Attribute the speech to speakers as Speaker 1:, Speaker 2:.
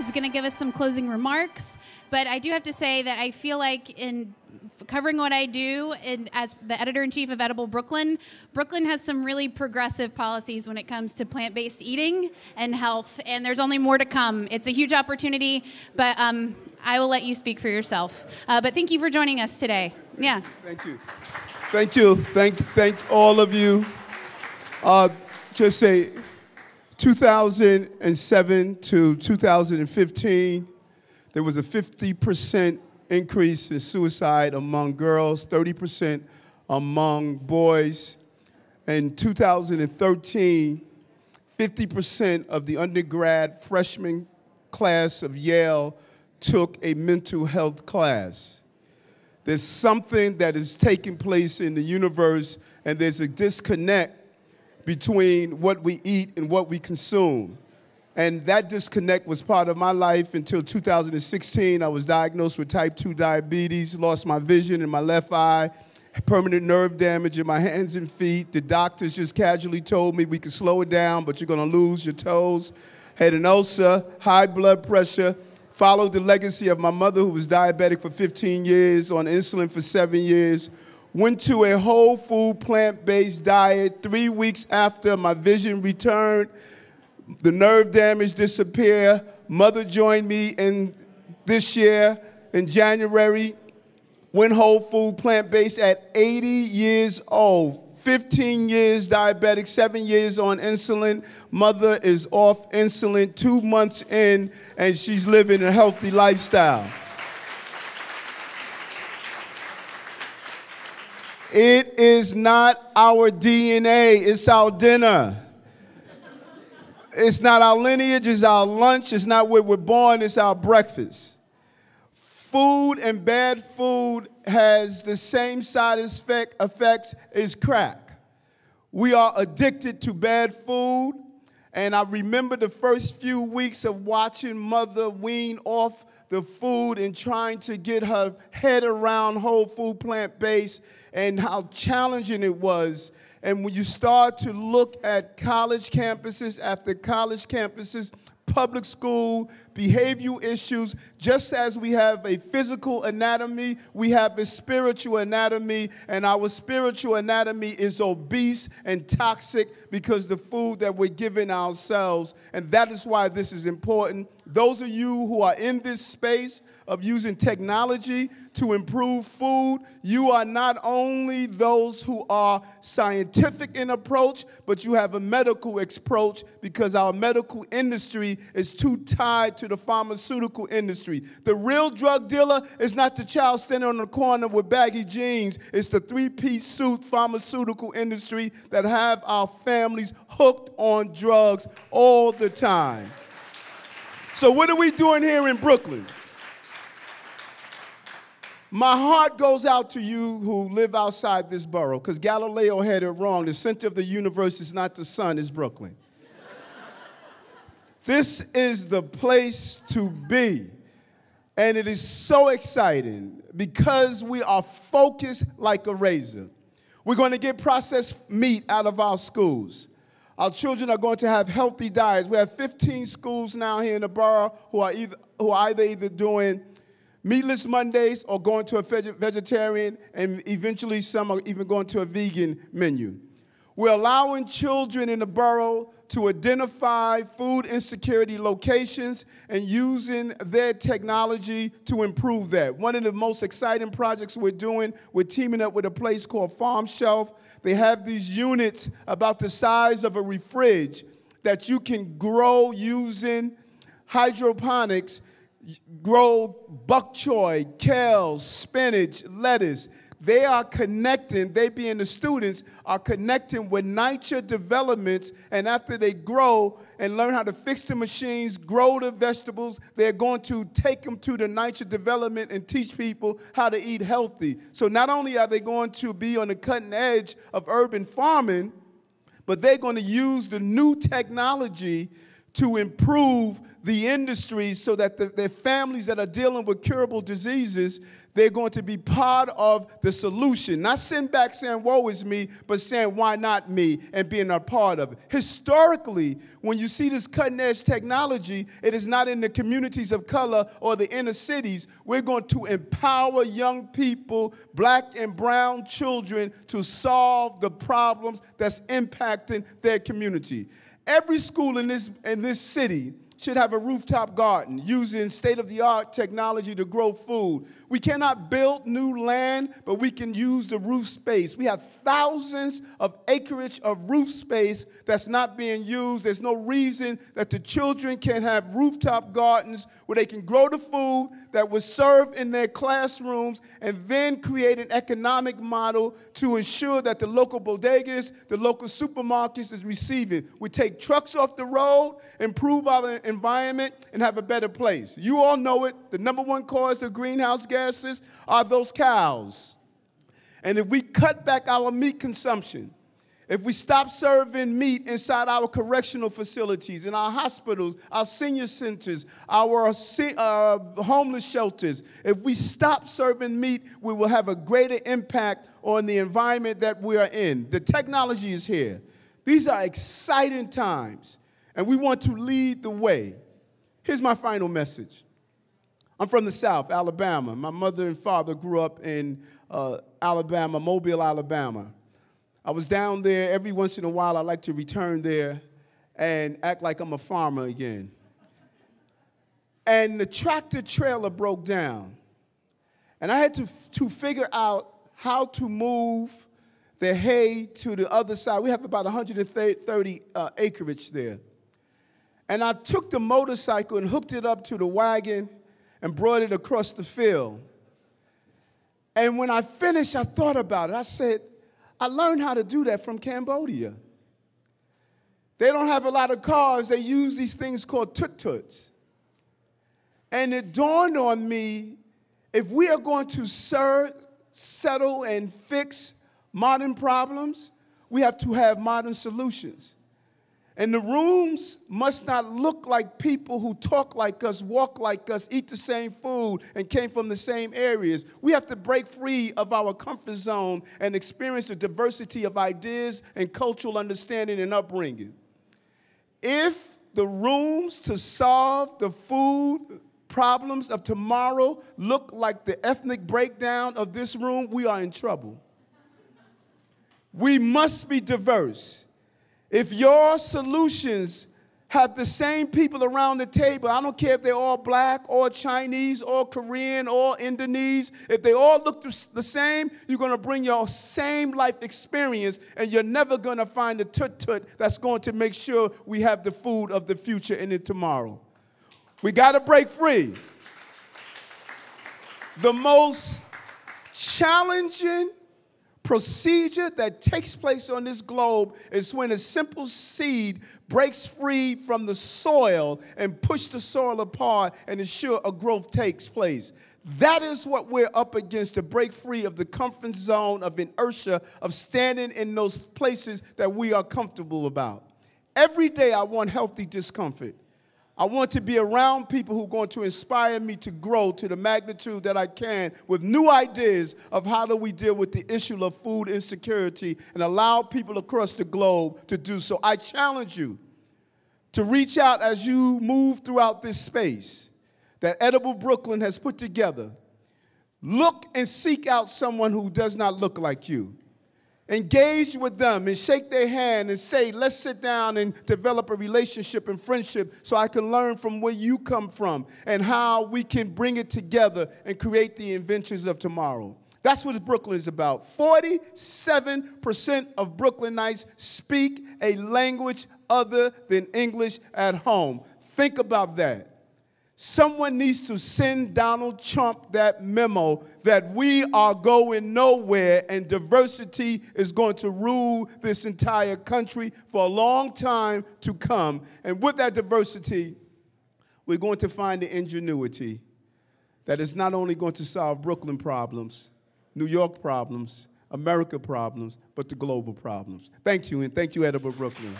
Speaker 1: is going to give us some closing remarks. But I do have to say that I feel like in covering what I do as the editor-in-chief of Edible Brooklyn, Brooklyn has some really progressive policies when it comes to plant-based eating and health, and there's only more to come. It's a huge opportunity, but I will let you speak for yourself. But thank you for joining us today. Yeah.
Speaker 2: Thank you. Thank you. Thank all of you. Just say 2007 to 2015, there was a 50% increase in suicide among girls, 30% among boys. In 2013, 50% of the undergrad freshman class of Yale took a mental health class. There's something that is taking place in the universe, and there's a disconnect between what we eat and what we consume. And that disconnect was part of my life until 2016. I was diagnosed with type 2 diabetes, lost my vision in my left eye, permanent nerve damage in my hands and feet. The doctors just casually told me we could slow it down, but you're gonna lose your toes. Had an ulcer, high blood pressure, followed the legacy of my mother who was diabetic for 15 years, on insulin for 7 years. Went to a whole food, plant-based diet. 3 weeks after, my vision returned. The nerve damage disappeared. Mother joined me this year in January. Went whole food, plant-based at 80 years old. 15 years diabetic, 7 years on insulin. Mother is off insulin 2 months in, and she's living a healthy lifestyle. It is not our DNA, it's our dinner. It's not our lineage, it's our lunch. It's not where we're born, it's our breakfast. Food and bad food has the same side effects as crack. We are addicted to bad food, and I remember the first few weeks of watching Mother wean off the food and trying to get her head around whole food, plant-based, and how challenging it was. And when you start to look at college campuses after college campuses, public school, behavioral issues, just as we have a physical anatomy, we have a spiritual anatomy, and our spiritual anatomy is obese and toxic because the food that we're giving ourselves, and that is why this is important. Those of you who are in this space of using technology to improve food, you are not only those who are scientific in approach, but you have a medical approach because our medical industry is too tied to the pharmaceutical industry. The real drug dealer is not the child standing on the corner with baggy jeans. It's the three-piece suit pharmaceutical industry that have our families hooked on drugs all the time. So what are we doing here in Brooklyn? My heart goes out to you who live outside this borough, because Galileo had it wrong. The center of the universe is not the sun, it's Brooklyn. This is the place to be. And it is so exciting because we are focused like a razor. We're going to get processed meat out of our schools. Our children are going to have healthy diets. We have 15 schools now here in the borough who are either doing meatless Mondays or going to a vegetarian, and eventually some are even going to a vegan menu. We're allowing children in the borough to identify food insecurity locations and using their technology to improve that. One of the most exciting projects we're doing, we're teaming up with a place called Farm Shelf. They have these units about the size of a fridge that you can grow using hydroponics. Grow bok choy, kale, spinach, lettuce. They are connecting, they being the students, are connecting with nature developments, and after they grow and learn how to fix the machines, grow the vegetables, they're going to take them to the nature development and teach people how to eat healthy. So not only are they going to be on the cutting edge of urban farming, but they're going to use the new technology to improve the industries so that their families that are dealing with curable diseases, they're going to be part of the solution. Not sitting back saying, woe is me, but saying, why not me, and being a part of it. Historically, when you see this cutting-edge technology, it is not in the communities of color or the inner cities. We're going to empower young people, black and brown children, to solve the problems that's impacting their community. Every school in this city should have a rooftop garden using state-of-the-art technology to grow food. We cannot build new land, but we can use the roof space. We have thousands of acreage of roof space that's not being used. There's no reason that the children can have rooftop gardens where they can grow the food that was served in their classrooms and then create an economic model to ensure that the local bodegas, the local supermarkets is receiving. We take trucks off the road, improve our environment, and have a better place. You all know it. The number one cause of greenhouse gases are those cows. And if we cut back our meat consumption, if we stop serving meat inside our correctional facilities, in our hospitals, our senior centers, our homeless shelters, if we stop serving meat, we will have a greater impact on the environment that we are in. The technology is here. These are exciting times, and we want to lead the way. Here's my final message. I'm from the South, Alabama. My mother and father grew up in Alabama, Mobile, Alabama. I was down there. Every once in a while, I like to return there and act like I'm a farmer again. And the tractor trailer broke down. And I had to figure out how to move the hay to the other side. We have about 130 acreage there. And I took the motorcycle and hooked it up to the wagon and brought it across the field. And when I finished, I thought about it. I said, I learned how to do that from Cambodia. They don't have a lot of cars. They use these things called tuk-tuks. And it dawned on me, if we are going to settle and fix modern problems, we have to have modern solutions. And the rooms must not look like people who talk like us, walk like us, eat the same food, and came from the same areas. We have to break free of our comfort zone and experience the diversity of ideas and cultural understanding and upbringing. If the rooms to solve the food problems of tomorrow look like the ethnic breakdown of this room, we are in trouble. We must be diverse. If your solutions have the same people around the table, I don't care if they're all black or Chinese or Korean or Indonesian, if they all look the same, you're going to bring your same life experience, and you're never going to find a tut-tut that's going to make sure we have the food of the future in it tomorrow. We got to break free. The most challenging procedure that takes place on this globe is when a simple seed breaks free from the soil and pushes the soil apart and ensure a growth takes place. That is what we're up against, to break free of the comfort zone of inertia, of standing in those places that we are comfortable about. Every day I want healthy discomfort. I want to be around people who are going to inspire me to grow to the magnitude that I can with new ideas of how do we deal with the issue of food insecurity and allow people across the globe to do so. I challenge you to reach out as you move throughout this space that Edible Brooklyn has put together. Look and seek out someone who does not look like you. Engage with them and shake their hand and say, let's sit down and develop a relationship and friendship so I can learn from where you come from and how we can bring it together and create the inventions of tomorrow. That's what Brooklyn is about. 47% of Brooklynites speak a language other than English at home. Think about that. Someone needs to send Donald Trump that memo that we are going nowhere and diversity is going to rule this entire country for a long time to come. And with that diversity, we're going to find the ingenuity that is not only going to solve Brooklyn problems, New York problems, America problems, but the global problems. Thank you, and thank you, Edible Brooklyn.